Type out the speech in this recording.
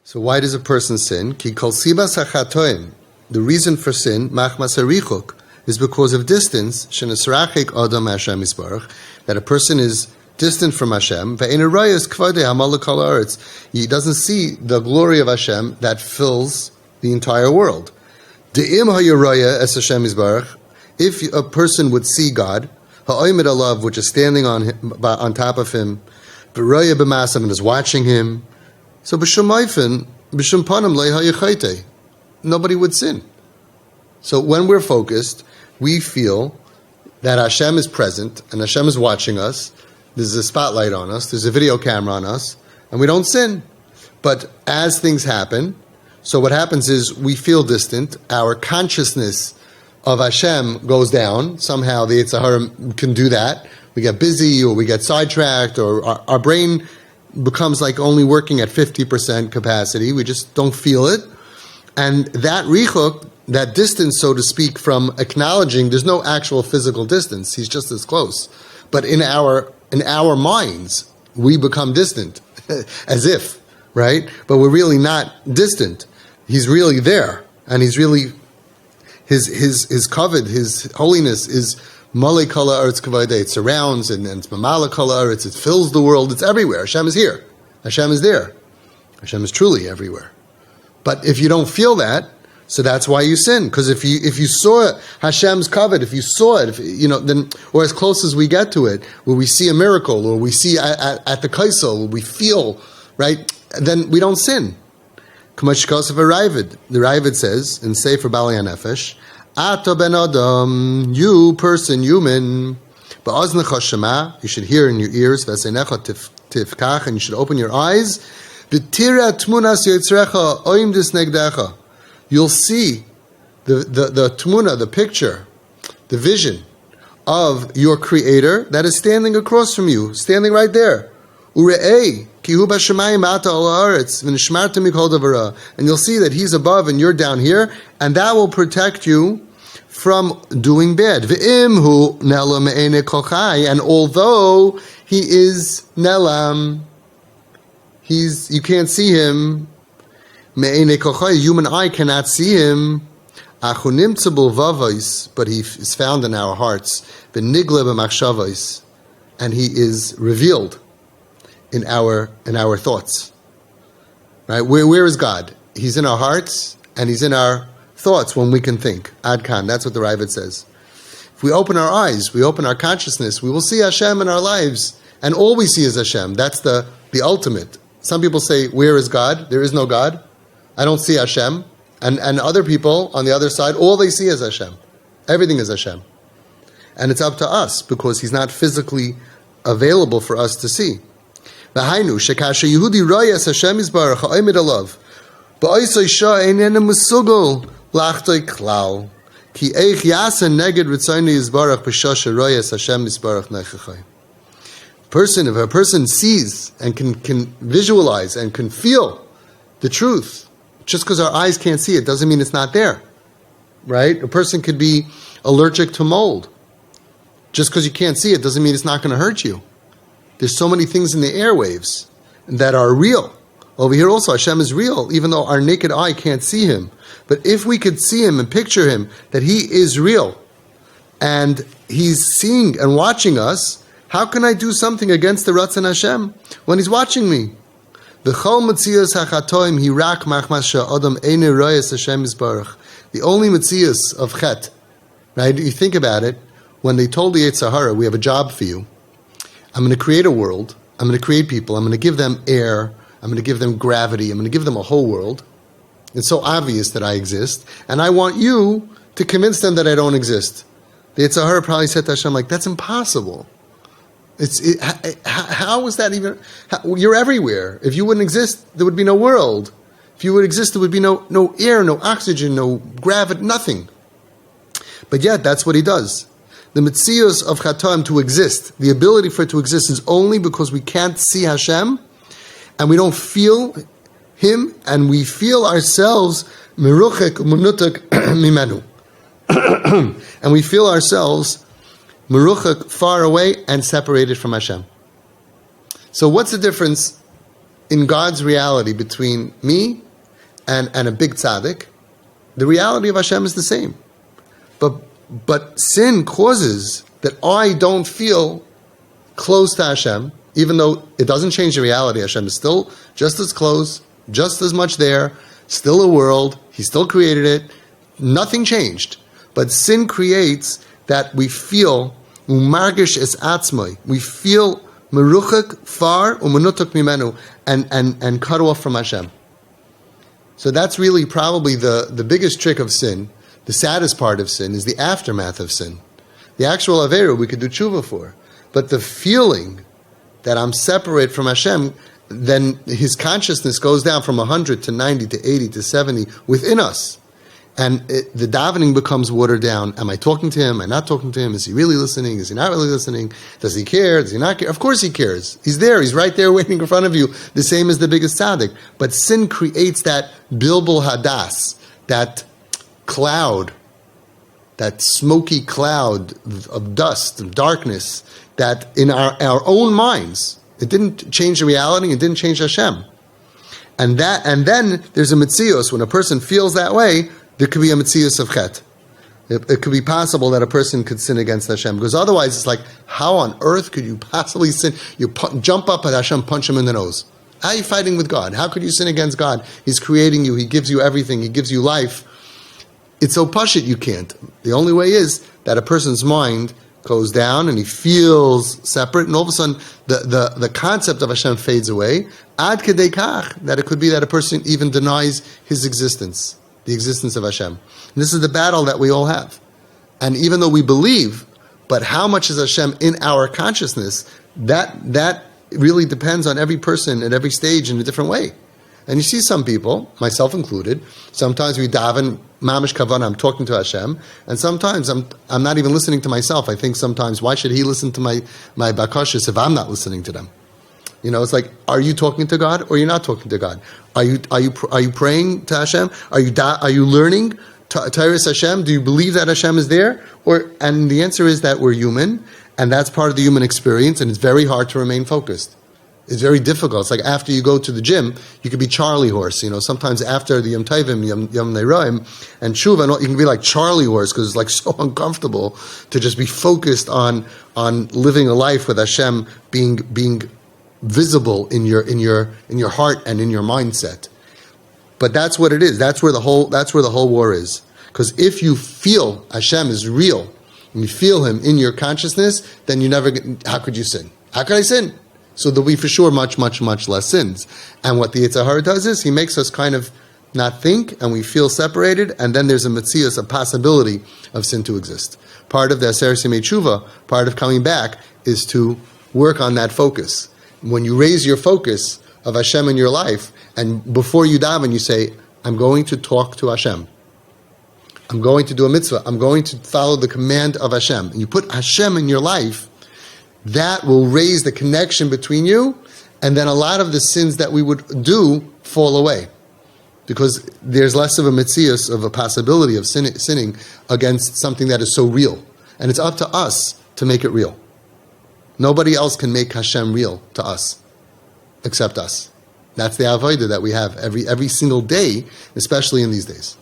So why does a person sin? Ki kol sibas hachatoim. The reason for sin, machmas harichuk, is because of distance. Shenesrachik adam Hashem Yisbarach, that a person is distant from Hashem. Ve'ein rayos kvadei hamalek kol haaretz. He doesn't see the glory of Hashem that fills the entire world. De'im hayaraya es Hashem Yisbarach. If a person would see God, ha'oimid alav, which is standing on top of him, v'raya b'masav, and is watching him. So b'shum oifin, b'shum panim le'hayachayte. Nobody would sin. So when we're focused, we feel that Hashem is present and Hashem is watching us. There's a spotlight on us. There's a video camera on us, and we don't sin. But as things happen, so what happens is we feel distant. Our consciousness of Hashem goes down. Somehow the Yetzer Hara can do that. We get busy, or we get sidetracked, or our brain becomes like only working at 50% capacity. We just don't feel it. And that richuk, that distance, so to speak, from acknowledging, there's no actual physical distance. He's just as close. But in our minds, we become distant, as if, right? But we're really not distant. He's really there. And he's really, his covet, his holiness is Malei Kol Haaretz Kavodei. It surrounds and it's Mamala Kol Haaretz. It fills the world. It's everywhere. Hashem is here. Hashem is there. Hashem is truly everywhere. But if you don't feel that, so that's why you sin. Because if you saw Hashem's covet, if you saw it, then, or as close as we get to it, where we see a miracle, or we see at the kaisel, where we feel, right, then we don't sin. The Ravid says in Sefer Bali HaNefesh, Ato ben Adam, you person, human, ba'aznecha shema, you should hear in your ears, v'aseinecha tifkach, and you should open your eyes, v'tira tmunas yotzrecha oim disnegdecha. You'll see the tmuna, the picture, the vision of your Creator that is standing across from you, standing right there. Ure'ei, ki hu b'shamayim ata al haaretz, v'nishmarta mikol davara. And you'll see that He's above and you're down here, and that will protect you from doing bad. V'im hu nelam me'enei kol chai, and although He is nelam, you can't see Him. Me'enei kol chai, human eye cannot see Him. Achu nimtza b'lvavos, but He is found in our hearts. V'nigle b'machshavos, and He is revealed in our thoughts. Right? Where is God? He's in our hearts and He's in our thoughts when we can think. Ad kan, that's what the Ravid says. If we open our eyes, we open our consciousness, we will see Hashem in our lives, and all we see is Hashem. That's the ultimate. Some people say, where is God? There is no God. I don't see Hashem. And other people on the other side, all they see is Hashem. Everything is Hashem. And it's up to us, because He's not physically available for us to see. V'hainu shekasha Yehudi royas Hashem Yisbarach ha'omed alav ba'oisoi shah einenu mesugol lachtoi klal ki eich yasa neged ritzoni Yisbarach b'shasha royas Hashem Yisbarach nechachai. If a person sees and can visualize and can feel the truth, just because our eyes can't see it doesn't mean it's not there, right? A person could be allergic to mold. Just because you can't see it doesn't mean it's not going to hurt you. There's so many things in the airwaves that are real. Over here also, Hashem is real, even though our naked eye can't see Him. But if we could see Him and picture Him, that He is real, and He's seeing and watching us, how can I do something against the Ratzon Hashem when He's watching me? The only metzias of chet, right? You think about it, when they told the Yetzer Hara, we have a job for you. I'm going to create a world. I'm going to create people. I'm going to give them air. I'm going to give them gravity. I'm going to give them a whole world. It's so obvious that I exist. And I want you to convince them that I don't exist. The Yetzer Hara probably said to Hashem, that's impossible. How is that even? You're everywhere. If you wouldn't exist, there would be no world. If you would exist, there would be no air, no oxygen, no gravity, nothing. But yet, that's what He does. The metzios of Chatoim to exist, the ability for it to exist, is only because we can't see Hashem, and we don't feel Him, and we feel ourselves meruchek umunutak mimenu, and we feel ourselves meruchek, far away and separated from Hashem. So what's the difference in God's reality between me and a big tzaddik, the reality of Hashem is the same. But sin causes that I don't feel close to Hashem, even though it doesn't change the reality. Hashem is still just as close, just as much there, still a world, He still created it, nothing changed. But sin creates that we feel umargish es atzmai, we feel meruchak far umenutak mimenu, and cut off from Hashem. So that's really probably the biggest trick of sin. The saddest part of sin is the aftermath of sin. The actual Aveira we could do tshuva for. But the feeling that I'm separate from Hashem, then his consciousness goes down from 100 to 90 to 80 to 70 within us. And the davening becomes watered down. Am I talking to him? Am I not talking to him? Is he really listening? Is he not really listening? Does he care? Does he not care? Of course he cares. He's there. He's right there waiting in front of you, the same as the biggest tzaddik. But sin creates that bilbul hadas, that cloud, that smoky cloud of dust, of darkness, that in our own minds, it didn't change the reality, it didn't change Hashem. And then there's a metzios. When a person feels that way, there could be a metzios of chet. It could be possible that a person could sin against Hashem, because otherwise it's like, how on earth could you possibly sin? You jump up at Hashem, punch him in the nose. How are you fighting with God? How could you sin against God? He's creating you. He gives you everything. He gives you life. It's so pashut you can't. The only way is that a person's mind goes down and he feels separate, and all of a sudden the concept of Hashem fades away. Ad kedei kach, that it could be that a person even denies his existence, the existence of Hashem. And this is the battle that we all have. And even though we believe, but how much is Hashem in our consciousness, that really depends on every person at every stage in a different way. And you see some people, myself included, sometimes we daven, mamish kavanah, I'm talking to Hashem, and sometimes I'm not even listening to myself. I think sometimes, why should He listen to my bakashas if I'm not listening to them? You know, it's like, are you talking to God or you're not talking to God? Are you praying to Hashem? Are you learning Tyrus Hashem? Do you believe that Hashem is there? And the answer is that we're human, and that's part of the human experience, and it's very hard to remain focused. It's very difficult. It's like after you go to the gym, you could be Charlie horse. You know, sometimes after the Yom Tovim, Yom Neroim, and Tshuva, you can be like Charlie horse because it's like so uncomfortable to just be focused on living a life with Hashem being visible in your heart and in your mindset. But that's what it is. That's where the whole war is. Because if you feel Hashem is real and you feel Him in your consciousness, then you never get. How could you sin? How could I sin? So there'll be for sure much, much, much less sins. And what the Yetzer Hara does is he makes us kind of not think, and we feel separated, and then there's a metzius, a possibility of sin to exist. Part of the Aseret Yemei Tshuva, part of coming back, is to work on that focus. When you raise your focus of Hashem in your life, and before you daven, you say, I'm going to talk to Hashem. I'm going to do a mitzvah. I'm going to follow the command of Hashem. And you put Hashem in your life, that will raise the connection between you, and then a lot of the sins that we would do fall away. Because there's less of a metzius, of a possibility of sinning against something that is so real. And it's up to us to make it real. Nobody else can make Hashem real to us, except us. That's the avodah that we have every single day, especially in these days.